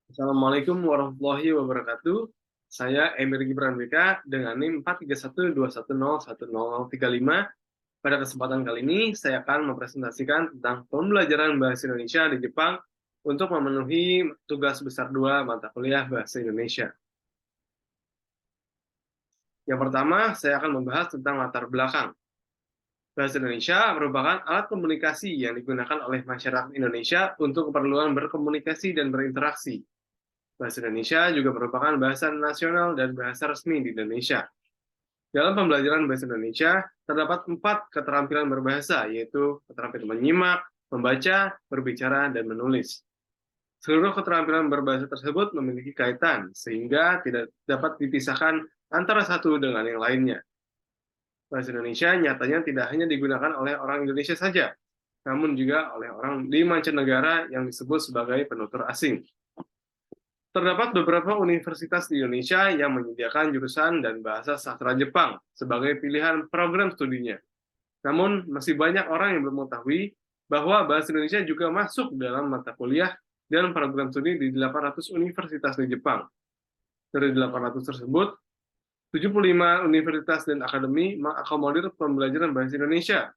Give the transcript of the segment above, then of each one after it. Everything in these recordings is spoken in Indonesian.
Assalamualaikum warahmatullahi wabarakatuh. Saya Emir Gibran BK dengan NIM 43121010035. Pada kesempatan kali ini, saya akan mempresentasikan tentang pembelajaran bahasa Indonesia di Jepang untuk memenuhi tugas besar 2 mata kuliah bahasa Indonesia. Yang pertama, saya akan membahas tentang latar belakang. Bahasa Indonesia merupakan alat komunikasi yang digunakan oleh masyarakat Indonesia untuk keperluan berkomunikasi dan berinteraksi. Bahasa Indonesia juga merupakan bahasa nasional dan bahasa resmi di Indonesia. Dalam pembelajaran bahasa Indonesia, terdapat 4 keterampilan berbahasa, yaitu keterampilan menyimak, membaca, berbicara, dan menulis. Seluruh keterampilan berbahasa tersebut memiliki kaitan, sehingga tidak dapat dipisahkan antara satu dengan yang lainnya. Bahasa Indonesia nyatanya tidak hanya digunakan oleh orang Indonesia saja, namun juga oleh orang di mancanegara yang disebut sebagai penutur asing. Terdapat beberapa universitas di Indonesia yang menyediakan jurusan dan bahasa sastra Jepang sebagai pilihan program studinya. Namun, masih banyak orang yang belum mengetahui bahwa bahasa Indonesia juga masuk dalam mata kuliah dan program studi di 800 universitas di Jepang. Dari 800 tersebut, 75 universitas dan akademi mengakomodir pembelajaran bahasa Indonesia.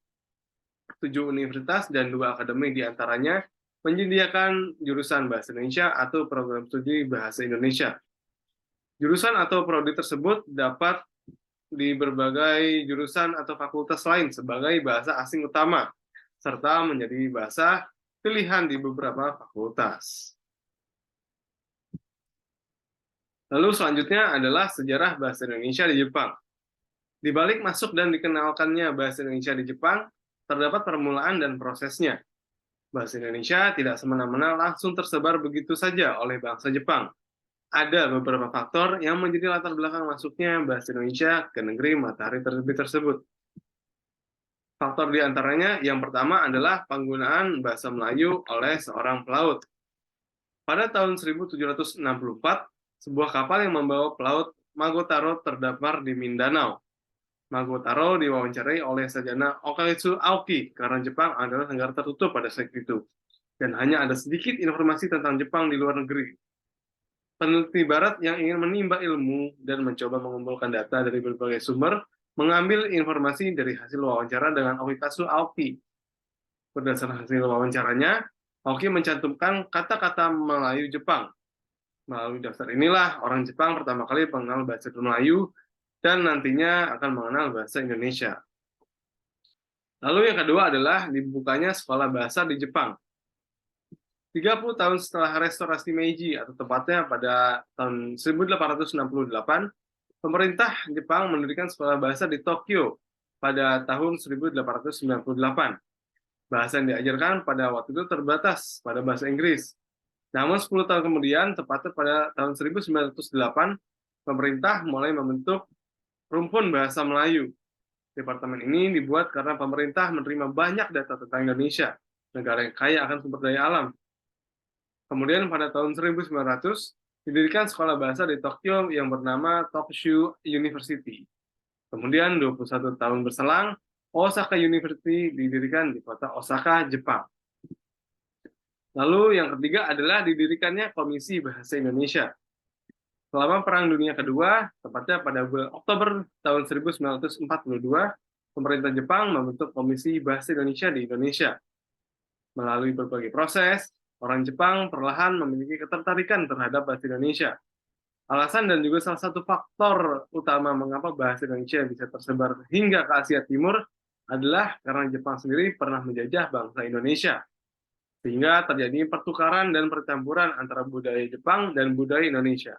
7 universitas dan 2 akademi diantaranya menyediakan jurusan bahasa Indonesia atau program studi bahasa Indonesia. Jurusan atau prodi tersebut dapat di berbagai jurusan atau fakultas lain sebagai bahasa asing utama, serta menjadi bahasa pilihan di beberapa fakultas. Lalu selanjutnya adalah sejarah bahasa Indonesia di Jepang. Di balik masuk dan dikenalkannya bahasa Indonesia di Jepang, terdapat permulaan dan prosesnya. Bahasa Indonesia tidak semena-mena langsung tersebar begitu saja oleh bangsa Jepang. Ada beberapa faktor yang menjadi latar belakang masuknya bahasa Indonesia ke negeri matahari terbit tersebut. Faktor di antaranya yang pertama adalah penggunaan bahasa Melayu oleh seorang pelaut. Pada tahun 1764, sebuah kapal yang membawa pelaut Magotaro terdampar di Mindanao. Magotaro diwawancarai oleh Sarjana Okaitsu Aoki karena Jepang adalah negara tertutup pada saat itu, dan hanya ada sedikit informasi tentang Jepang di luar negeri. Peneliti barat yang ingin menimba ilmu dan mencoba mengumpulkan data dari berbagai sumber, mengambil informasi dari hasil wawancara dengan Okikazu Aoki. Berdasarkan hasil wawancaranya, Aoki mencantumkan kata-kata Melayu Jepang. Melalui daftar inilah orang Jepang pertama kali mengenal bahasa Melayu dan nantinya akan mengenal bahasa Indonesia. Lalu yang kedua adalah dibukanya sekolah bahasa di Jepang. 30 tahun setelah restorasi Meiji, atau tepatnya pada tahun 1868, pemerintah Jepang mendirikan sekolah bahasa di Tokyo pada tahun 1898. Bahasa yang diajarkan pada waktu itu terbatas pada bahasa Inggris. Namun 10 tahun kemudian, tepatnya pada tahun 1908, pemerintah mulai membentuk Rumpun Bahasa Melayu. Departemen ini dibuat karena pemerintah menerima banyak data tentang Indonesia, negara yang kaya akan sumber daya alam. Kemudian pada tahun 1900, didirikan sekolah bahasa di Tokyo yang bernama Tokushu University. Kemudian 21 tahun berselang, Osaka University didirikan di kota Osaka, Jepang. Lalu yang ketiga adalah didirikannya Komisi Bahasa Indonesia. Selama Perang Dunia Kedua, tepatnya pada bulan Oktober tahun 1942, pemerintah Jepang membentuk Komisi Bahasa Indonesia di Indonesia. Melalui berbagai proses, orang Jepang perlahan memiliki ketertarikan terhadap bahasa Indonesia. Alasan dan juga salah satu faktor utama mengapa bahasa Indonesia bisa tersebar hingga ke Asia Timur adalah karena Jepang sendiri pernah menjajah bangsa Indonesia. Sehingga terjadi pertukaran dan percampuran antara budaya Jepang dan budaya Indonesia.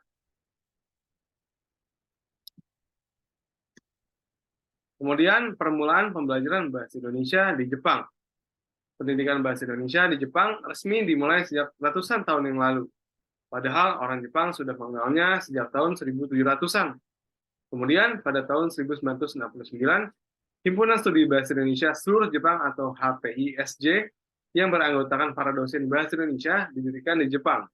Kemudian permulaan pembelajaran bahasa Indonesia di Jepang. Pendidikan bahasa Indonesia di Jepang resmi dimulai sejak ratusan tahun yang lalu. Padahal orang Jepang sudah mengenalnya sejak tahun 1700-an. Kemudian pada tahun 1969, Himpunan Studi Bahasa Indonesia Seluruh Jepang atau HPISJ yang beranggotakan para dosen bahasa Indonesia didirikan di Jepang.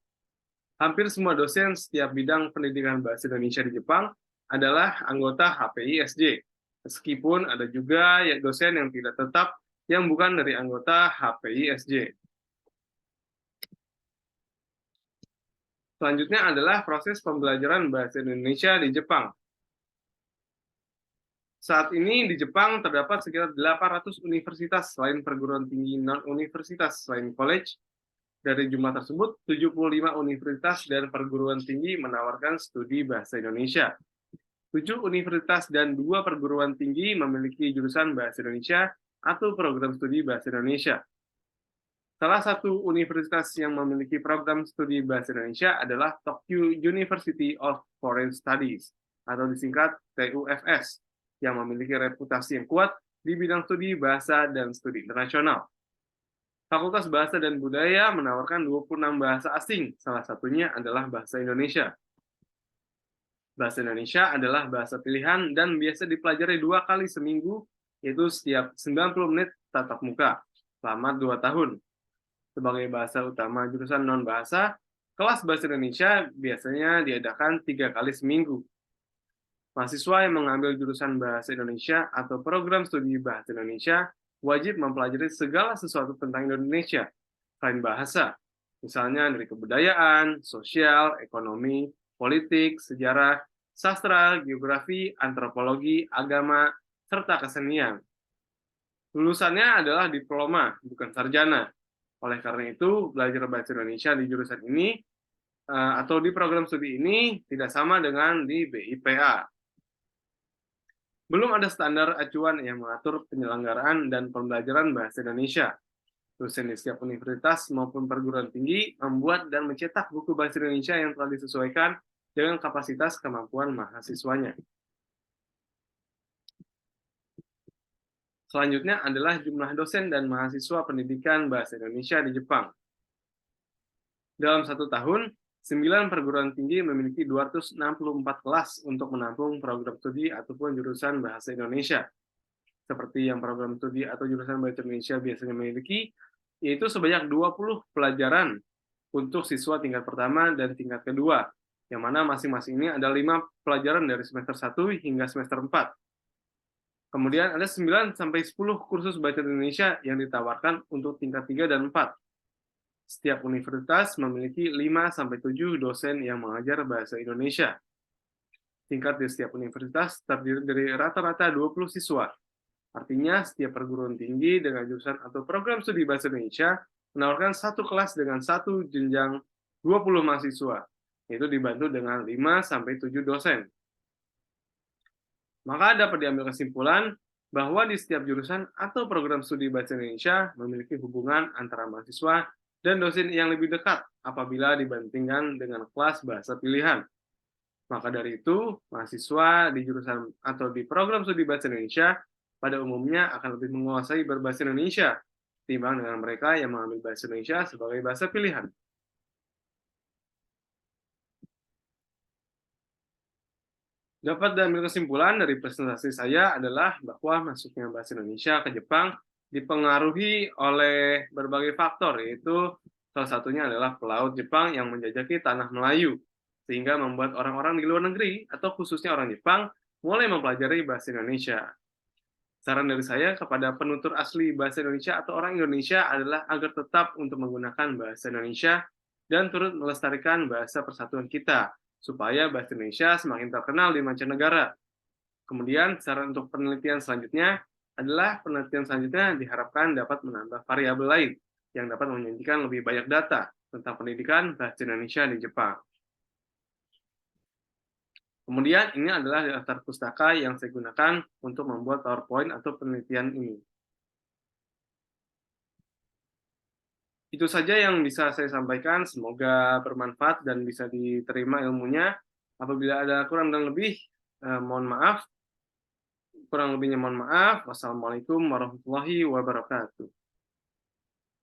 Hampir semua dosen setiap bidang pendidikan bahasa Indonesia di Jepang adalah anggota HPISJ. Meskipun ada juga dosen yang tidak tetap yang bukan dari anggota HPISJ. Selanjutnya adalah proses pembelajaran bahasa Indonesia di Jepang. Saat ini di Jepang terdapat sekitar 800 universitas selain perguruan tinggi non-universitas selain college. Dari jumlah tersebut, 75 universitas dan perguruan tinggi menawarkan studi bahasa Indonesia. 7 universitas dan 2 perguruan tinggi memiliki jurusan bahasa Indonesia atau program studi bahasa Indonesia. Salah satu universitas yang memiliki program studi bahasa Indonesia adalah Tokyo University of Foreign Studies, atau disingkat TUFS, yang memiliki reputasi yang kuat di bidang studi bahasa dan studi internasional. Fakultas Bahasa dan Budaya menawarkan 26 bahasa asing, salah satunya adalah bahasa Indonesia. Bahasa Indonesia adalah bahasa pilihan dan biasa dipelajari 2 kali seminggu, yaitu setiap 90 menit tatap muka, selama 2 tahun. Sebagai bahasa utama jurusan non-bahasa, kelas bahasa Indonesia biasanya diadakan 3 kali seminggu. Mahasiswa yang mengambil jurusan bahasa Indonesia atau program studi bahasa Indonesia wajib mempelajari segala sesuatu tentang Indonesia, selain bahasa, misalnya dari kebudayaan, sosial, ekonomi, politik, sejarah, sastra, geografi, antropologi, agama, serta kesenian. Lulusannya adalah diploma, bukan sarjana. Oleh karena itu, belajar bahasa Indonesia di jurusan ini atau di program studi ini tidak sama dengan di BIPA. Belum ada standar acuan yang mengatur penyelenggaraan dan pembelajaran bahasa Indonesia. Dosen di setiap universitas maupun perguruan tinggi membuat dan mencetak buku bahasa Indonesia yang telah disesuaikan dengan kapasitas kemampuan mahasiswanya. Selanjutnya adalah jumlah dosen dan mahasiswa pendidikan bahasa Indonesia di Jepang. Dalam 1 tahun, 9 perguruan tinggi memiliki 264 kelas untuk menampung program studi ataupun jurusan bahasa Indonesia. Seperti yang program studi atau jurusan bahasa Indonesia biasanya memiliki, yaitu sebanyak 20 pelajaran untuk siswa tingkat pertama dan tingkat kedua, yang mana masing-masing ini ada 5 pelajaran dari semester 1 hingga semester 4. Kemudian ada 9-10 kursus bahasa Indonesia yang ditawarkan untuk tingkat 3 dan 4. Setiap universitas memiliki 5-7 dosen yang mengajar bahasa Indonesia. Tingkat di setiap universitas terdiri dari rata-rata 20 siswa. Artinya, setiap perguruan tinggi dengan jurusan atau program studi bahasa Indonesia menawarkan satu kelas dengan satu jenjang 20 mahasiswa, yaitu dibantu dengan 5-7 dosen. Maka dapat diambil kesimpulan bahwa di setiap jurusan atau program studi bahasa Indonesia memiliki hubungan antara mahasiswa dan dosen yang lebih dekat apabila dibandingkan dengan kelas bahasa pilihan. Maka dari itu, mahasiswa di jurusan atau di program studi bahasa Indonesia pada umumnya akan lebih menguasai berbahasa Indonesia ketimbang dengan mereka yang mengambil bahasa Indonesia sebagai bahasa pilihan. Dapat diambil kesimpulan dari presentasi saya adalah bahwa masuknya bahasa Indonesia ke Jepang dipengaruhi oleh berbagai faktor, yaitu salah satunya adalah pelaut Jepang yang menjajaki tanah Melayu, sehingga membuat orang-orang di luar negeri, atau khususnya orang Jepang, mulai mempelajari bahasa Indonesia. Saran dari saya kepada penutur asli bahasa Indonesia atau orang Indonesia adalah agar tetap untuk menggunakan bahasa Indonesia dan turut melestarikan bahasa persatuan kita, supaya bahasa Indonesia semakin terkenal di mancanegara. Kemudian, saran untuk penelitian selanjutnya adalah penelitian selanjutnya diharapkan dapat menambah variabel lain yang dapat menyajikan lebih banyak data tentang pendidikan bahasa Indonesia di Jepang. Kemudian, ini adalah daftar pustaka yang saya gunakan untuk membuat PowerPoint atau penelitian ini. Itu saja yang bisa saya sampaikan, semoga bermanfaat dan bisa diterima ilmunya. Apabila ada kurang dan lebih, mohon maaf. Kurang lebihnya mohon maaf. Wassalamualaikum warahmatullahi wabarakatuh.